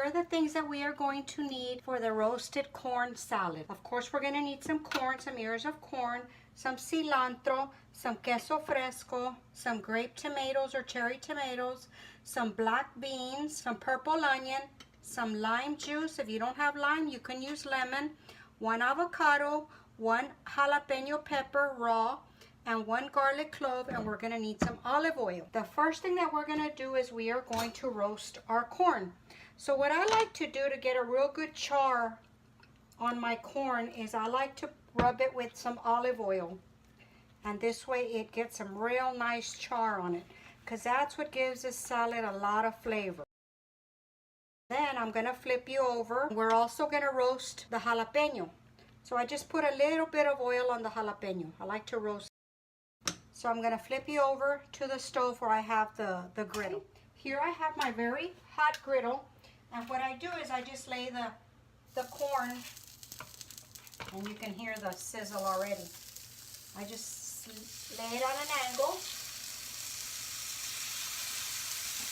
here are the things that we are going to need for the roasted corn salad. Of course, we're going to need some corn, some ears of corn, some cilantro, some queso fresco, some grape tomatoes or cherry tomatoes, some black beans, some purple onion, some lime juice. If you don't have lime, you can use lemon, 1 avocado, 1 jalapeno pepper raw, and 1 garlic clove, and we're going to need some olive oil. The first thing that we're going to do is we are going to roast our corn. So what I like to do to get a real good char on my corn is I like to rub it with some olive oil, and this way it gets some real nice char on it, because that's what gives this salad a lot of flavor. Then I'm going to flip you over. We're also going to roast the jalapeno. So I just put a little bit of oil on the jalapeno. I like to roast. So I'm going to flip you over to the stove where I have the griddle. Here I have my very hot griddle, and what I do is I just lay the corn, and you can hear the sizzle already. I just lay it on an angle,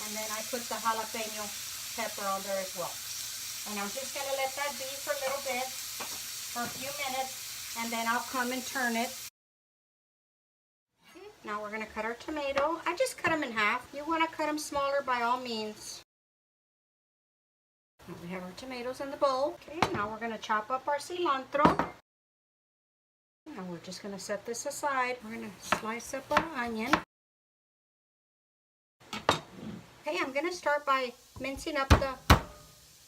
and then I put the jalapeno pepper on there as well. And I'm just going to let that be for a little bit, for a few minutes, and then I'll come and turn it. Now we're going to cut our tomato. I just cut them in half. You want to cut them smaller by all means. Now we have our tomatoes in the bowl. Okay, now we're going to chop up our cilantro. Now we're just going to set this aside. We're going to slice up our onion. Okay, I'm going to start by mincing up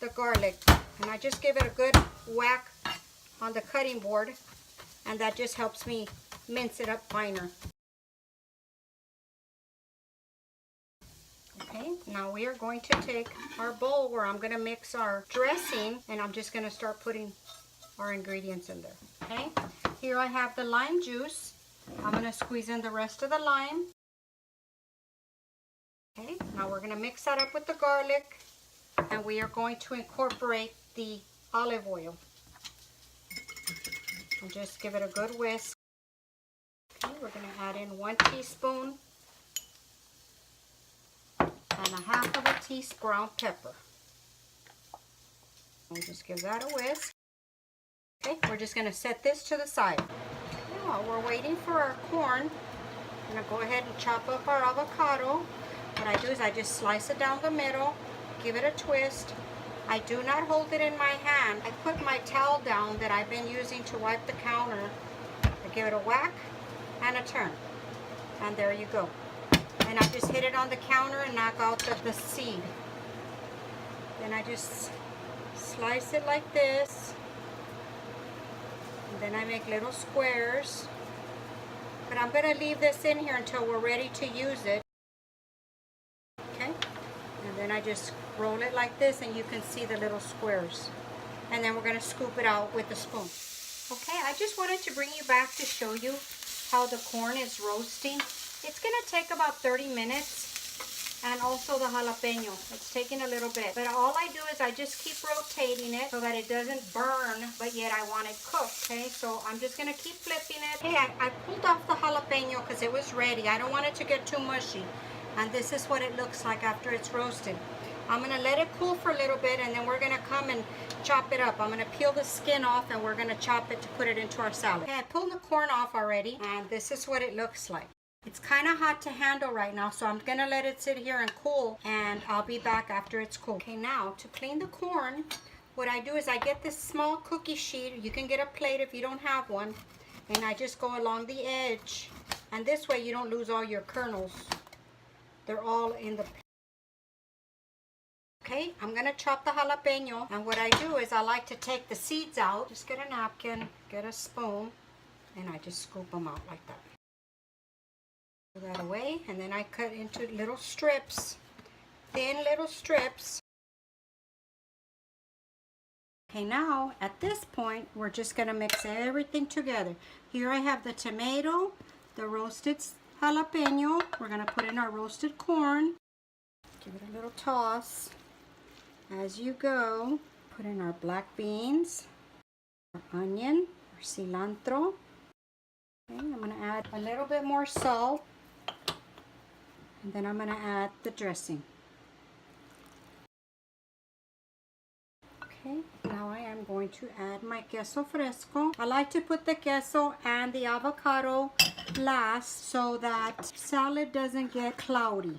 the garlic. And I just give it a good whack on the cutting board, and that just helps me mince it up finer. Okay, now we are going to take our bowl where I'm going to mix our dressing, and I'm just going to start putting our ingredients in there. Okay, here I have the lime juice. I'm going to squeeze in the rest of the lime. Okay, now we're going to mix that up with the garlic, and we are going to incorporate the olive oil. And just give it a good whisk. Okay, we're going to add in 1 teaspoon and a half of a teaspoon ground pepper. We'll just give that a whisk. Okay, we're just going to set this to the side. Now, while we're waiting for our corn, I'm going to go ahead and chop up our avocado. What I do is I just slice it down the middle, give it a twist. I do not hold it in my hand. I put my towel down that I've been using to wipe the counter. I give it a whack and a turn. And there you go. And I just hit it on the counter and knock out the seed. Then I just slice it like this. And then I make little squares. But I'm going to leave this in here until we're ready to use it. Okay? And then I just roll it like this, and you can see the little squares. And then we're going to scoop it out with a spoon. Okay, I just wanted to bring you back to show you how the corn is roasting. It's going to take about 30 minutes, and also the jalapeno. It's taking a little bit. But all I do is I just keep rotating it so that it doesn't burn, but yet I want it cooked, okay? So I'm just going to keep flipping it. Hey, I pulled off the jalapeno because it was ready. I don't want it to get too mushy. And this is what it looks like after it's roasted. I'm going to let it cool for a little bit, and then we're going to come and chop it up. I'm going to peel the skin off, and we're going to chop it to put it into our salad. Okay, I pulled the corn off already, and this is what it looks like. It's kind of hot to handle right now, so I'm going to let it sit here and cool, and I'll be back after it's cool. Okay, now to clean the corn, what I do is I get this small cookie sheet. You can get a plate if you don't have one, and I just go along the edge, and this way you don't lose all your kernels. They're all in the... Okay, I'm going to chop the jalapeno, and what I do is I like to take the seeds out. Just get a napkin, get a spoon, and I just scoop them out like that. Put that away, and then I cut into little strips, thin little strips. Okay, now at this point we're just going to mix everything together. Here I have the tomato, the roasted jalapeno. We're going to put in our roasted corn. Give it a little toss. As you go, put in our black beans, our onion, our cilantro. Okay, I'm going to add a little bit more salt. And then I'm going to add the dressing. Okay, now I am going to add my queso fresco. I like to put the queso and the avocado last so that salad doesn't get cloudy.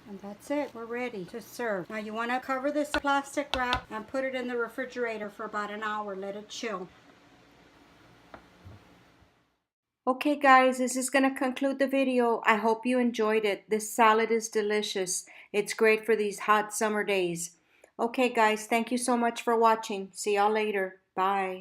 And that's it, we're ready to serve. Now you want to cover this plastic wrap and put it in the refrigerator for about an hour, let it chill. Okay guys, this is going to conclude the video. I hope you enjoyed it. This salad is delicious. It's great for these hot summer days. Okay guys, thank you so much for watching. See y'all later. Bye.